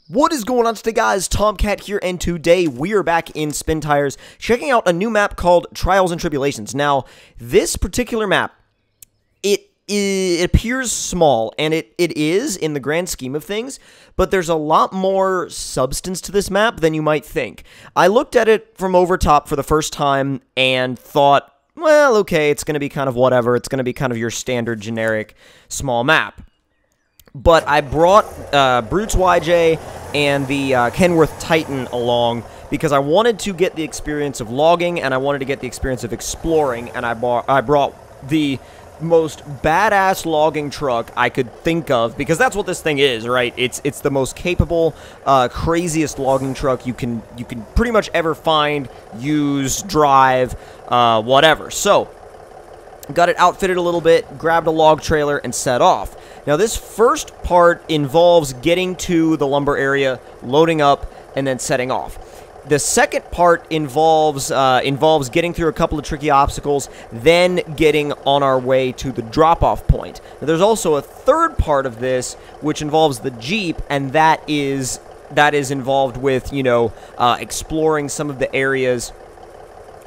What is going on today, guys? Tomcat here, and today we are back in Spin Tires, checking out a new map called Trials and Tribulations. Now, this particular map, it appears small, and it is in the grand scheme of things, but there's a lot more substance to this map than you might think. I looked at it from over top for the first time and thought, well, okay, it's going to be kind of whatever. It's going to be kind of your standard generic small map. But I brought Brutes YJ and the Kenworth Titan along because I wanted to get the experience of logging and I wanted to get the experience of exploring, and I brought the most badass logging truck I could think of, because that's what this thing is, right? It's the most capable, craziest logging truck you can pretty much ever find, use, drive, whatever. So got it outfitted a little bit, grabbed a log trailer, and set off. Now, this first part involves getting to the lumber area, loading up, and then setting off. The second part involves getting through a couple of tricky obstacles, then getting on our way to the drop-off point. Now, there's also a third part of this, which involves the Jeep, and that is involved with, you know, exploring some of the areas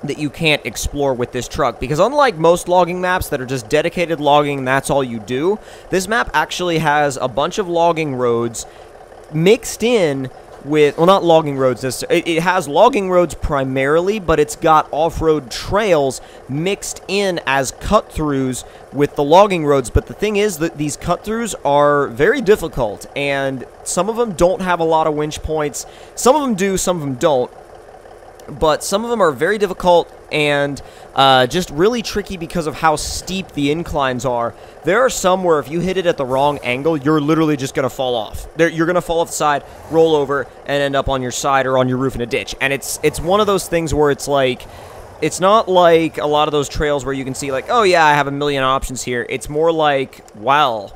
that you can't explore with this truck, because unlike most logging maps that are just dedicated logging and that's all you do, this map actually has a bunch of logging roads mixed in with, well, not logging roads, it has logging roads primarily, but it's got off-road trails mixed in as cut-throughs with the logging roads. But the thing is that these cut-throughs are very difficult, and some of them don't have a lot of winch points. Some of them do, some of them don't. But some of them are very difficult and just really tricky because of how steep the inclines are. There are some where if you hit it at the wrong angle, you're literally just going to fall off. You're going to fall off the side, roll over, and end up on your side or on your roof in a ditch. And it's one of those things where it's like, it's not like a lot of those trails where you can see like, oh yeah, I have a million options here. It's more like, well,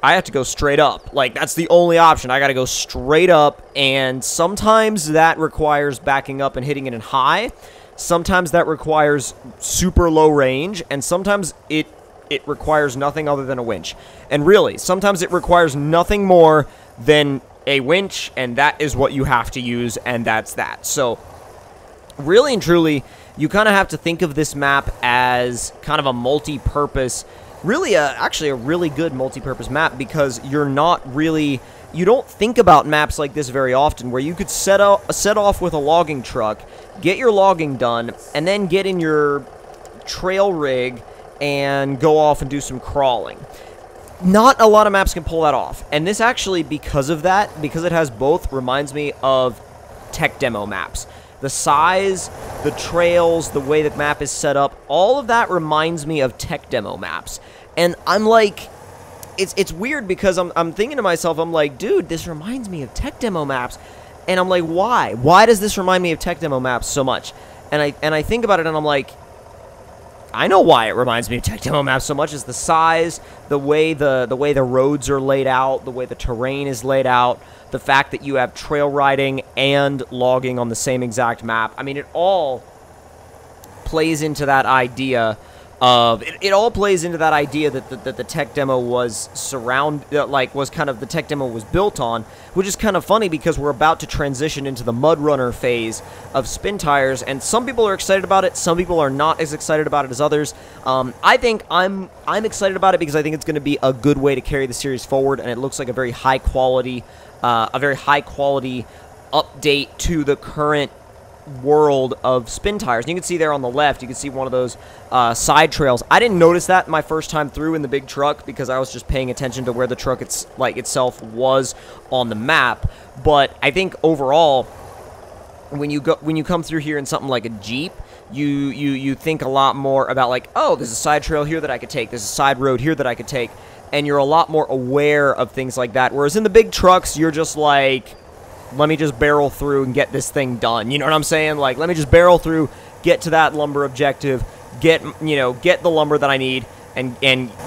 I have to go straight up. Like, that's the only option. I gotta go straight up, and sometimes that requires backing up and hitting it in high. Sometimes that requires super low range, and sometimes it requires nothing other than a winch. And really, sometimes it requires nothing more than a winch, and that is what you have to use, and that's that. So, really and truly, you kind of have to think of this map as kind of a multi-purpose, really actually a really good multi-purpose map, because you don't think about maps like this very often, where you could set off with a logging truck, get your logging done, and then get in your trail rig and go off and do some crawling. Not a lot of maps can pull that off, and this actually, because of that, because it has both, reminds me of tech demo maps. The size, the trails, the way the map is set up, all of that reminds me of tech demo maps. And I'm like, it's weird, because I'm thinking to myself, I'm like, dude, this reminds me of tech demo maps. And I'm like, why? Why does this remind me of tech demo maps so much? And I think about it, and I'm like, I know why it reminds me of tech demo maps so much. Is the size, the way the roads are laid out, the way the terrain is laid out, the fact that you have trail riding and logging on the same exact map. I mean, it all plays into that idea of it all plays into that idea that the tech demo was the tech demo was built on, which is kind of funny, because we're about to transition into the Mud Runner phase of Spin Tires, and some people are excited about it, some people are not as excited about it as others. I think I'm excited about it because I think it's going to be a good way to carry the series forward, and it looks like a very high quality update to the current world of Spin Tires. And you can see there on the left, you can see one of those side trails. I didn't notice that my first time through in the big truck, because I was just paying attention to where the truck itself was on the map. But I think overall, when you come through here in something like a Jeep, you think a lot more about, like, oh, there's a side trail here that I could take, there's a side road here that I could take, and you're a lot more aware of things like that. Whereas in the big trucks, you're just like, let me just barrel through and get this thing done. You know what I'm saying? Like, let me just barrel through, get to that lumber objective, get the lumber that I need, and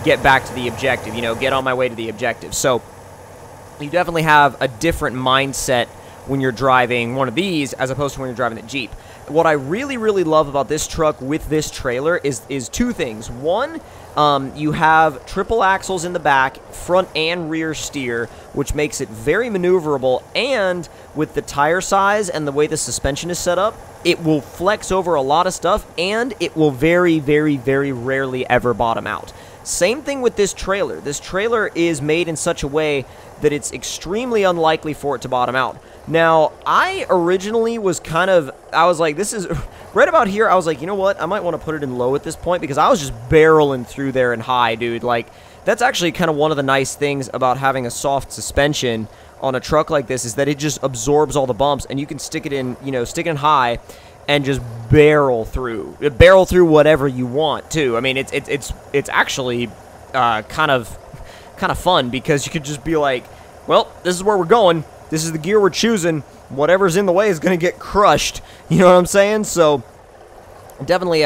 get back to the objective, get on my way to the objective. So you definitely have a different mindset when you're driving one of these as opposed to when you're driving the Jeep. what I really, really love about this truck with this trailer is two things. One, you have triple axles in the back, front and rear steer, which makes it very maneuverable, and with the tire size and the way the suspension is set up, it will flex over a lot of stuff, and it will very, very, very rarely ever bottom out. Same thing with this trailer. This trailer is made in such a way that it's extremely unlikely for it to bottom out. Now, I originally was I was like, this is, right about here, I was like, you know what, I might want to put it in low at this point, because I was just barreling through there in high, dude. Like, that's actually kind of one of the nice things about having a soft suspension on a truck like this, is that it just absorbs all the bumps, and you can stick it in, stick it in high, and just barrel through whatever you want, too. I mean, it's actually kind of fun, because you could just be like, well, this is where we're going. This is the gear we're choosing. Whatever's in the way is going to get crushed. You know what I'm saying? So, definitely,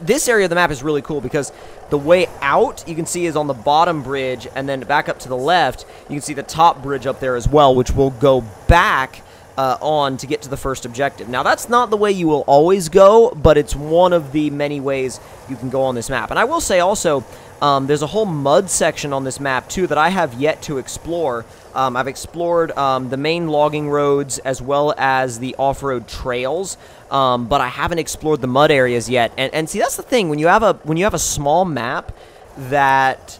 this area of the map is really cool, because the way out, you can see, is on the bottom bridge, and then back up to the left, you can see the top bridge up there as well, which will go back on to get to the first objective. Now, that's not the way you will always go, but it's one of the many ways you can go on this map. And I will say also, there's a whole mud section on this map, too, that I have yet to explore. I've explored the main logging roads as well as the off-road trails, but I haven't explored the mud areas yet. And see, that's the thing, when you have a small map that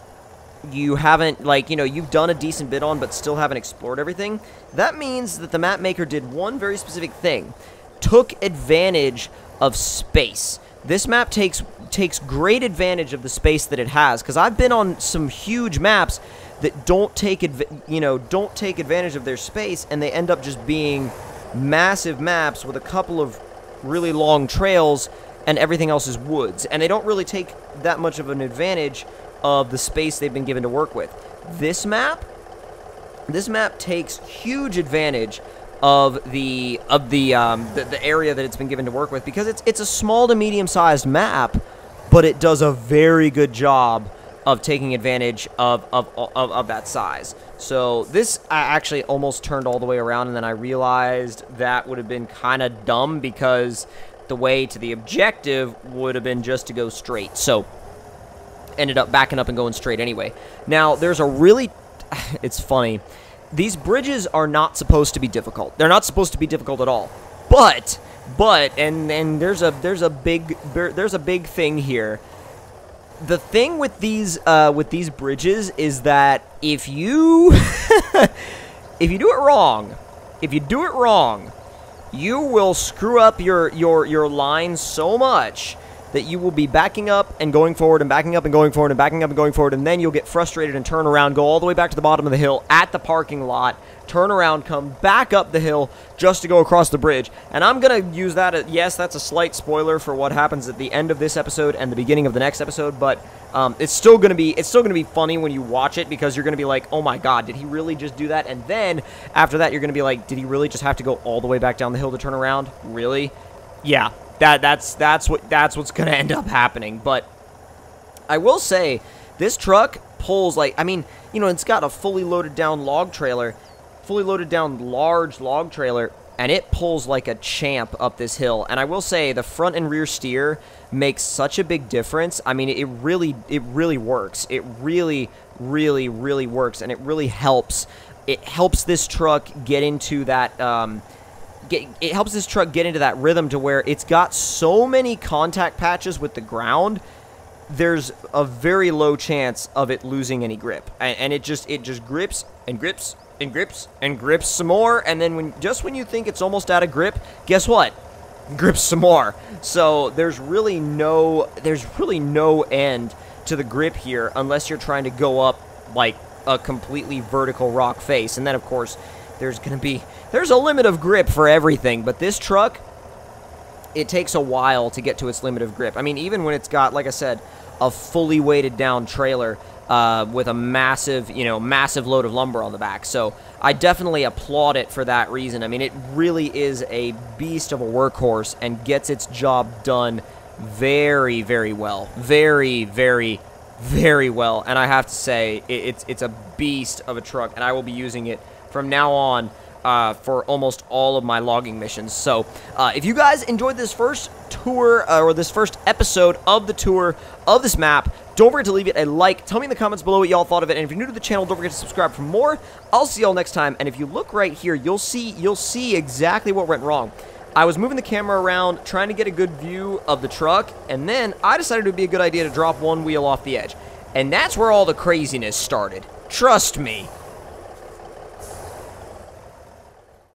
you haven't, like, you've done a decent bit on but still haven't explored everything, that means that the map maker did one very specific thing: took advantage of space. This map takes great advantage of the space that it has, because I've been on some huge maps that don't take advantage of their space, and they end up just being massive maps with a couple of really long trails, and everything else is woods, and they don't really take that much of an advantage of the space they've been given to work with. This map takes huge advantage of the area that it's been given to work with, because it's a small to medium-sized map, but it does a very good job of taking advantage of that size. So this, I actually almost turned all the way around, and then I realized that would have been kind of dumb, because the way to the objective would have been just to go straight. So ended up backing up and going straight anyway. Now, there's a really, it's funny, these bridges are not supposed to be difficult. They're not supposed to be difficult at all. But there's a big thing here. The thing with these bridges is that if you do it wrong, you will screw up your line so much that you will be backing up and going forward and backing up and going forward and backing up and going forward, and then you'll get frustrated and turn around, go all the way back to the bottom of the hill at the parking lot, turn around, come back up the hill just to go across the bridge. And I'm going to use that, yes, that's a slight spoiler for what happens at the end of this episode and the beginning of the next episode, but it's still going to be funny when you watch it, because you're going to be like, oh my god, did he really just do that? And then after that, you're going to be like, did he really just have to go all the way back down the hill to turn around? Really? Yeah. That's what's going to end up happening. But I will say, this truck pulls, like, I mean, it's got a fully loaded down log trailer, fully loaded down large log trailer, and it pulls like a champ up this hill. And I will say, the front and rear steer makes such a big difference. I mean, it really works. It really works, and it really helps. It helps this truck get into that, it helps this truck get into that rhythm to where it's got so many contact patches with the ground, there's a very low chance of it losing any grip. And it just grips and grips and grips and grips some more, and then when you think it's almost out of grip, guess what? Grips some more. So there's really no end to the grip here, unless you're trying to go up like a completely vertical rock face. And then, of course, there's a limit of grip for everything, but this truck, it takes a while to get to its limit of grip. I mean, even when it's got, like I said, a fully weighted down trailer with a massive load of lumber on the back. So I definitely applaud it for that reason. I mean, it really is a beast of a workhorse and gets its job done very, very well. Very, very, very well. And I have to say, it's a beast of a truck, and I will be using it from now on for almost all of my logging missions. So if you guys enjoyed this first tour, or this first episode of the tour of this map, don't forget to leave it a like. Tell me in the comments below what y'all thought of it. And if you're new to the channel, don't forget to subscribe for more. I'll see y'all next time. And if you look right here, you'll see exactly what went wrong. I was moving the camera around, trying to get a good view of the truck, and then I decided it would be a good idea to drop one wheel off the edge. And that's where all the craziness started. Trust me.